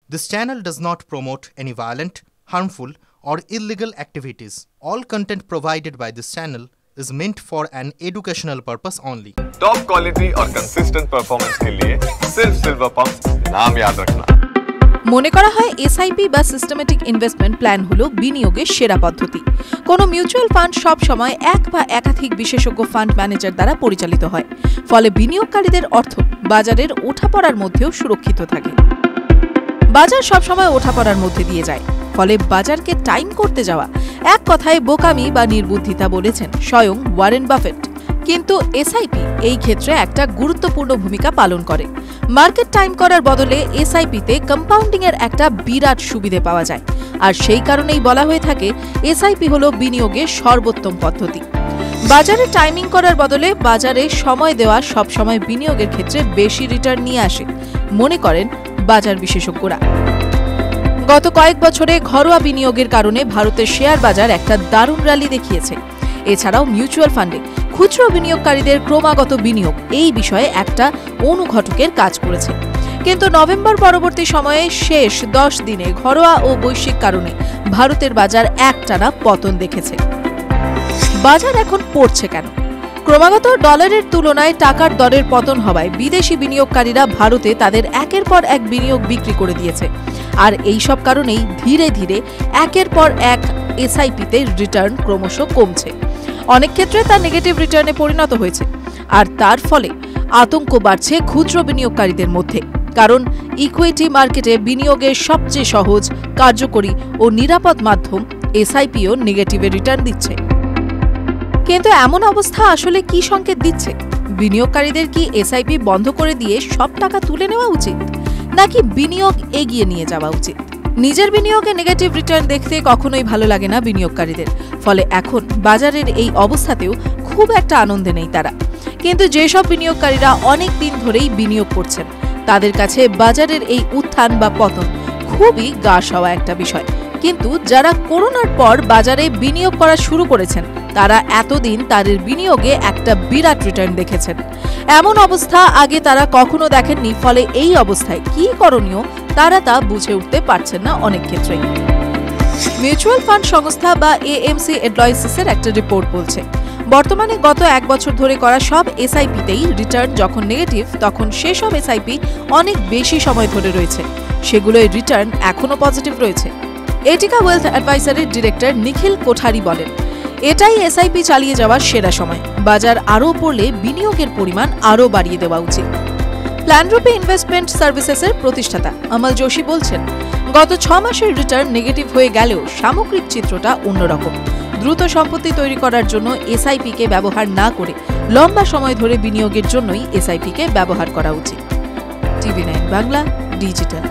This channel does not promote any violent, harmful, or illegal activities. All content provided by this channel is meant for an educational purpose only. Top quality और consistent performance के लिए सिर्फ silver pump नाम याद रखना। মনে করা হয় এসআইপি বা সিস্টেমেটিক ইনভেস্টমেন্ট প্ল্যান হলো বিনিয়োগের সেরা পদ্ধতি। কোনো মিউচুয়াল ফান্ড সব সময় এক বা একাধিক বিশেষজ্ঞ ফান্ড ম্যানেজার দ্বারা পরিচালিত হয়, ফলে বিনিয়োগকারীদের অর্থ বাজারের ওঠাপড়ার মধ্যেও সুরক্ষিত থাকে। বাজার সব সময় ওঠাপড়ার মধ্যে দিয়ে যায়, ফলে বাজারকে টাইম করতে যাওয়া এক কথায় বোকামি বা নির্বুদ্ধিতা বলেছেন স্বয়ং ওয়ারেন বাফেট। কিন্তু এসআইপি এই ক্ষেত্রে একটা গুরুত্বপূর্ণ ভূমিকা পালন করে। মার্কেট টাইম করার বদলে এসআইপিতে কম্পাউন্ডিং এর একটা বিরাট সুবিধে পাওয়া যায়, আর সেই কারণেই বলা হয়ে থাকে এসআইপি হলো বিনিয়োগের সর্বোত্তম পদ্ধতি। বাজারে টাইমিং করার বদলে বাজারে সময় দেওয়া সবসময় বিনিয়োগের ক্ষেত্রে বেশি রিটার্ন নিয়ে আসে, মনে করেন বাজার বিশেষজ্ঞরা। গত কয়েক বছরে ঘরোয়া বিনিয়োগের কারণে ভারতের শেয়ার বাজার একটা দারুণ র্যালি দেখিয়েছে। এছাড়াও মিউচুয়াল ফান্ডে খুচরো বিনিয়োগকারীদের ক্রমাগত বিনিয়োগ এই বিষয়ে একটা অনুঘটকের কাজ করেছে। কিন্তু নভেম্বর পরবর্তী সময়ে শেষ 10 দিনে ঘরোয়া ও বৈশ্বিক কারণে ভারতের বাজার একটানা পতন দেখেছে। বাজার এখন পড়ছে কেন? ক্রমাগত ডলারের তুলনায় টাকার দরের পতন হওয়ায় বিদেশি বিনিয়োগকারীরা ভারতে তাদের একের পর এক বিনিয়োগ বিক্রি করে দিয়েছে, আর এই সব কারণেই ধীরে ধীরে একের পর এক এসআইপিতে রিটার্ন ক্রমশ কমছে। অনেক ক্ষেত্রে তা নেগেটিভ রিটার্নে পরিণত হয়েছে, আর তার ফলে আতঙ্ক বাড়ছে খুচরো বিনিয়োগকারীদের মধ্যে। কারণ ইকুইটি মার্কেটে বিনিয়োগের সবচেয়ে সহজ, কার্যকরী ও নিরাপদ মাধ্যম এসআইপিও নেগেটিভে রিটার্ন দিচ্ছে। কিন্তু এমন অবস্থা আসলে কি সংকেত দিচ্ছে? বিনিয়োগকারীদের কি এসআইপি বন্ধ করে দিয়ে সব টাকা তুলে নেওয়া উচিত, নাকি বিনিয়োগ এগিয়ে নিয়ে যাওয়া উচিত? নিজের বিনিয়োগে নেগেটিভ রিটার্ন দেখতে কখনোই ভালো লাগে না বিনিয়োগকারীদের, ফলে এখন বাজারের এই অবস্থাতেও খুব একটা আনন্দে নেই তারা। কিন্তু যেসব বিনিয়োগকারীরা অনেক দিন ধরেই বিনিয়োগ করছেন, তাদের কাছে বাজারের এই উত্থান বা পতন খুবই গা সওয়া একটা বিষয়। কিন্তু যারা করোনার পর বাজারে বিনিয়োগ করা শুরু করেছেন, তারা এতদিন তাদের বিনিয়োগে একটা বিরাট রিটার্ন দেখেছেন। এমন অবস্থা আগে তারা কখনো দেখেননি, ফলে এই অবস্থায় কি করণীয় তারা তা বুঝে উঠতে পারছেন না অনেক ক্ষেত্রেই। মিউচুয়াল ফান্ড সংস্থা বা এএমসি এডভাইসেসের একটা রিপোর্ট বলছে, বর্তমানে গত 1 বছর ধরে করা সব এসআইপিতেই রিটার্ন যখন নেগেটিভ, তখন সেসব এসআইপি অনেক বেশি সময় ধরে রয়েছে সেগুলোর রিটার্ন এখনো পজিটিভ রয়েছে। এটিকা ওয়েলথ অ্যাডভাইসারের ডিরেক্টর নিখিল কোঠারি বলেন, এটাই এসআইপি চালিয়ে যাওয়ার সেরা সময়। বাজার আরও পড়লে বিনিয়োগের পরিমাণ আরও বাড়িয়ে দেওয়া উচিত। প্ল্যানরূপে ইনভেস্টমেন্ট সার্ভিসেসের প্রতিষ্ঠাতা অমল যোশী বলছেন, গত 6 মাসের রিটার্ন নেগেটিভ হয়ে গেলেও সামগ্রিক চিত্রটা অন্যরকম। দ্রুত সম্পত্তি তৈরি করার জন্য এসআইপিকে ব্যবহার না করে লম্বা সময় ধরে বিনিয়োগের জন্যই এসআইপিকে ব্যবহার করা উচিত। টিভি9 বাংলা ডিজিটাল।